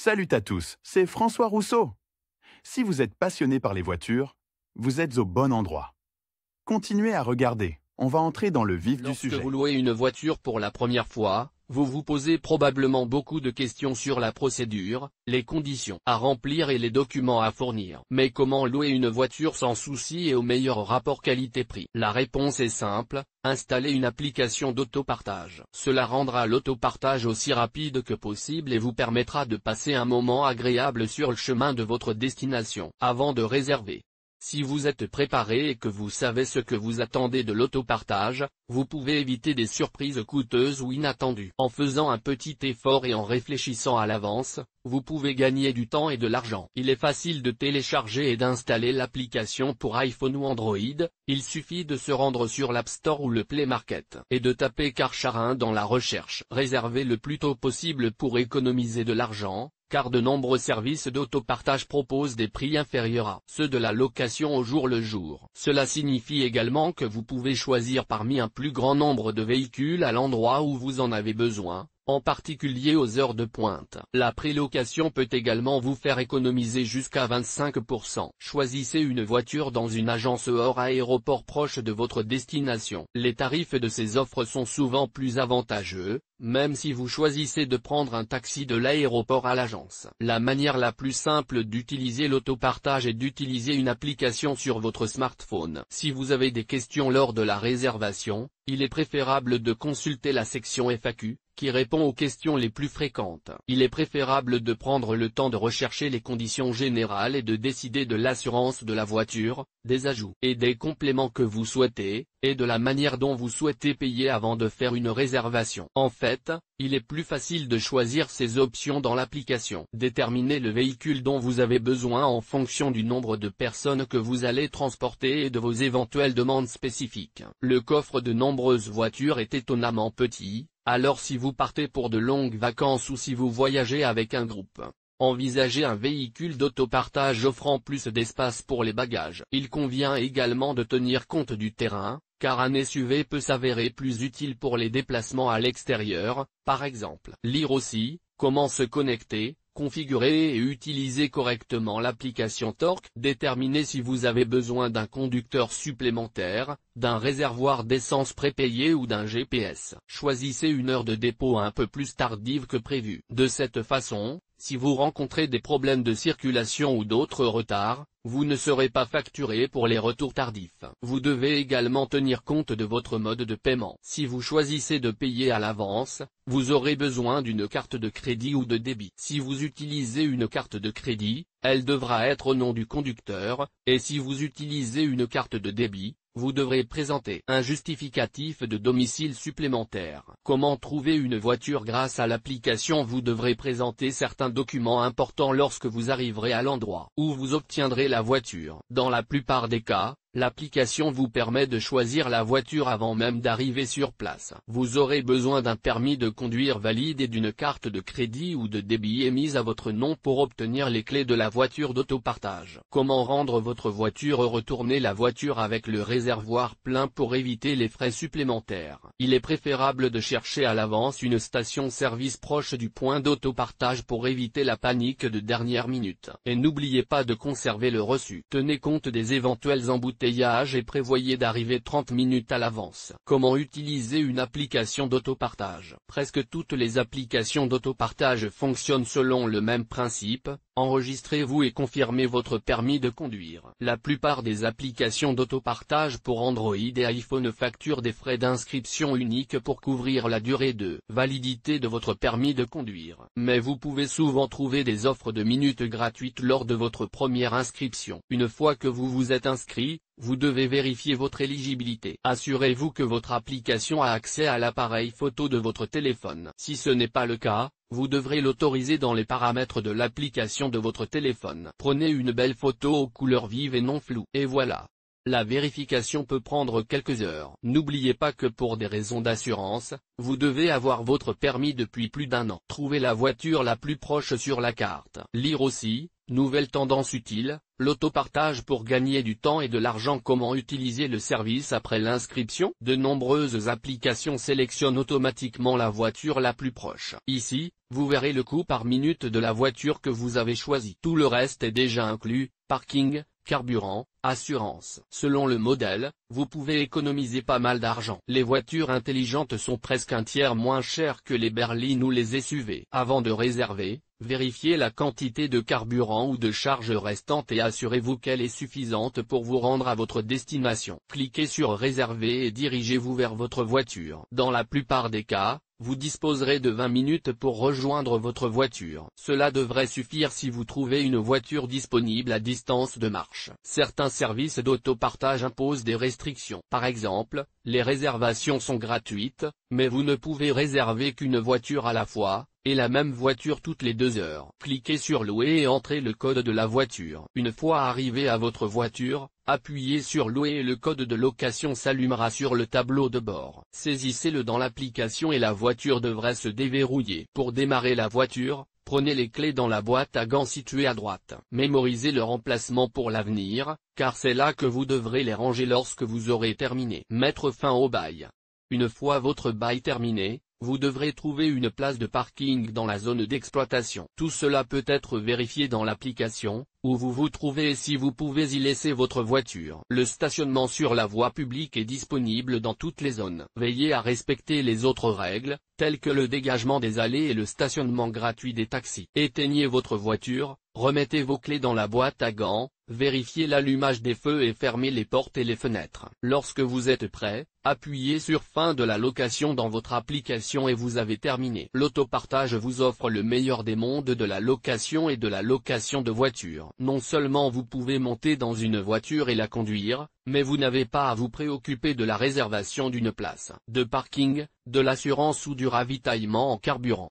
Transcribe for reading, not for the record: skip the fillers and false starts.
Salut à tous, c'est François Rousseau. Si vous êtes passionné par les voitures, vous êtes au bon endroit. Continuez à regarder, on va entrer dans le vif du sujet. Lorsque vous louez une voiture pour la première fois, vous vous posez probablement beaucoup de questions sur la procédure, les conditions à remplir et les documents à fournir. Mais comment louer une voiture sans souci et au meilleur rapport qualité-prix? La réponse est simple, installez une application d'autopartage. Cela rendra l'autopartage aussi rapide que possible et vous permettra de passer un moment agréable sur le chemin de votre destination. Avant de réserver, si vous êtes préparé et que vous savez ce que vous attendez de l'autopartage, vous pouvez éviter des surprises coûteuses ou inattendues. En faisant un petit effort et en réfléchissant à l'avance, vous pouvez gagner du temps et de l'argent. Il est facile de télécharger et d'installer l'application pour iPhone ou Android, il suffit de se rendre sur l'App Store ou le Play Market, et de taper Carcharin dans la recherche. Réservez le plus tôt possible pour économiser de l'argent, car de nombreux services d'autopartage proposent des prix inférieurs à ceux de la location au jour le jour. Cela signifie également que vous pouvez choisir parmi un plus grand nombre de véhicules à l'endroit où vous en avez besoin, en particulier aux heures de pointe. La prélocation peut également vous faire économiser jusqu'à 25%. Choisissez une voiture dans une agence hors aéroport proche de votre destination. Les tarifs de ces offres sont souvent plus avantageux, même si vous choisissez de prendre un taxi de l'aéroport à l'agence. La manière la plus simple d'utiliser l'autopartage est d'utiliser une application sur votre smartphone. Si vous avez des questions lors de la réservation, il est préférable de consulter la section FAQ, qui répond aux questions les plus fréquentes. Il est préférable de prendre le temps de rechercher les conditions générales et de décider de l'assurance de la voiture, des ajouts et des compléments que vous souhaitez, et de la manière dont vous souhaitez payer avant de faire une réservation. En fait, il est plus facile de choisir ces options dans l'application. Déterminez le véhicule dont vous avez besoin en fonction du nombre de personnes que vous allez transporter et de vos éventuelles demandes spécifiques. Le coffre de nombreuses voitures est étonnamment petit, alors si vous partez pour de longues vacances ou si vous voyagez avec un groupe, envisagez un véhicule d'autopartage offrant plus d'espace pour les bagages. Il convient également de tenir compte du terrain, car un SUV peut s'avérer plus utile pour les déplacements à l'extérieur, par exemple. Lire aussi, comment se connecter, configurer et utiliser correctement l'application Torque. Déterminez si vous avez besoin d'un conducteur supplémentaire, d'un réservoir d'essence prépayé ou d'un GPS. Choisissez une heure de dépôt un peu plus tardive que prévu. De cette façon, si vous rencontrez des problèmes de circulation ou d'autres retards, vous ne serez pas facturé pour les retours tardifs. Vous devez également tenir compte de votre mode de paiement. Si vous choisissez de payer à l'avance, vous aurez besoin d'une carte de crédit ou de débit. Si vous utilisez une carte de crédit, elle devra être au nom du conducteur, et si vous utilisez une carte de débit, vous devrez présenter un justificatif de domicile supplémentaire. Comment trouver une voiture? Grâce à l'application, vous devrez présenter certains documents importants lorsque vous arriverez à l'endroit où vous obtiendrez la voiture. Dans la plupart des cas, l'application vous permet de choisir la voiture avant même d'arriver sur place. Vous aurez besoin d'un permis de conduire valide et d'une carte de crédit ou de débit émise à votre nom pour obtenir les clés de la voiture d'autopartage. Comment rendre votre voiture? Retournez la voiture avec le réservoir plein pour éviter les frais supplémentaires. Il est préférable de chercher à l'avance une station-service proche du point d'autopartage pour éviter la panique de dernière minute. Et n'oubliez pas de conserver le reçu. Tenez compte des éventuels embouteillages et prévoyez d'arriver 30 minutes à l'avance. Comment utiliser une application d'autopartage? Presque toutes les applications d'autopartage fonctionnent selon le même principe. Enregistrez-vous et confirmez votre permis de conduire. La plupart des applications d'autopartage pour Android et iPhone facturent des frais d'inscription uniques pour couvrir la durée de validité de votre permis de conduire. Mais vous pouvez souvent trouver des offres de minutes gratuites lors de votre première inscription. Une fois que vous vous êtes inscrit, vous devez vérifier votre éligibilité. Assurez-vous que votre application a accès à l'appareil photo de votre téléphone. Si ce n'est pas le cas, vous devrez l'autoriser dans les paramètres de l'application de votre téléphone. Prenez une belle photo aux couleurs vives et non floues. Et voilà. La vérification peut prendre quelques heures. N'oubliez pas que pour des raisons d'assurance, vous devez avoir votre permis depuis plus d'1 an. Trouvez la voiture la plus proche sur la carte. Lire aussi, Nouvelle tendance utile, l'autopartage pour gagner du temps et de l'argent. Comment utiliser le service après l'inscription? De nombreuses applications sélectionnent automatiquement la voiture la plus proche. Ici, vous verrez le coût par minute de la voiture que vous avez choisie. Tout le reste est déjà inclus, parking, carburant, assurance. Selon le modèle, vous pouvez économiser pas mal d'argent. Les voitures intelligentes sont presque un tiers moins chères que les berlines ou les SUV. Avant de réserver, vérifiez la quantité de carburant ou de charge restante et assurez-vous qu'elle est suffisante pour vous rendre à votre destination. Cliquez sur réserver et dirigez-vous vers votre voiture. Dans la plupart des cas, vous disposerez de 20 minutes pour rejoindre votre voiture. Cela devrait suffire si vous trouvez une voiture disponible à distance de marche. Certains services d'autopartage imposent des restrictions. Par exemple, les réservations sont gratuites, mais vous ne pouvez réserver qu'une voiture à la fois, et la même voiture toutes les 2 heures. Cliquez sur louer et entrez le code de la voiture. Une fois arrivé à votre voiture, appuyez sur louer et le code de location s'allumera sur le tableau de bord. Saisissez-le dans l'application et la voiture devrait se déverrouiller. Pour démarrer la voiture, prenez les clés dans la boîte à gants située à droite. Mémorisez leur emplacement pour l'avenir, car c'est là que vous devrez les ranger lorsque vous aurez terminé. Mettre fin au bail. Une fois votre bail terminé, vous devrez trouver une place de parking dans la zone d'exploitation. Tout cela peut être vérifié dans l'application, où vous vous trouvez et si vous pouvez y laisser votre voiture. Le stationnement sur la voie publique est disponible dans toutes les zones. Veillez à respecter les autres règles, telles que le dégagement des allées et le stationnement gratuit des taxis. Éteignez votre voiture, remettez vos clés dans la boîte à gants, vérifiez l'allumage des feux et fermez les portes et les fenêtres. Lorsque vous êtes prêt, appuyez sur fin de la location dans votre application et vous avez terminé. L'autopartage vous offre le meilleur des mondes de la location et de la location de voitures. Non seulement vous pouvez monter dans une voiture et la conduire, mais vous n'avez pas à vous préoccuper de la réservation d'une place de parking, de l'assurance ou du ravitaillement en carburant.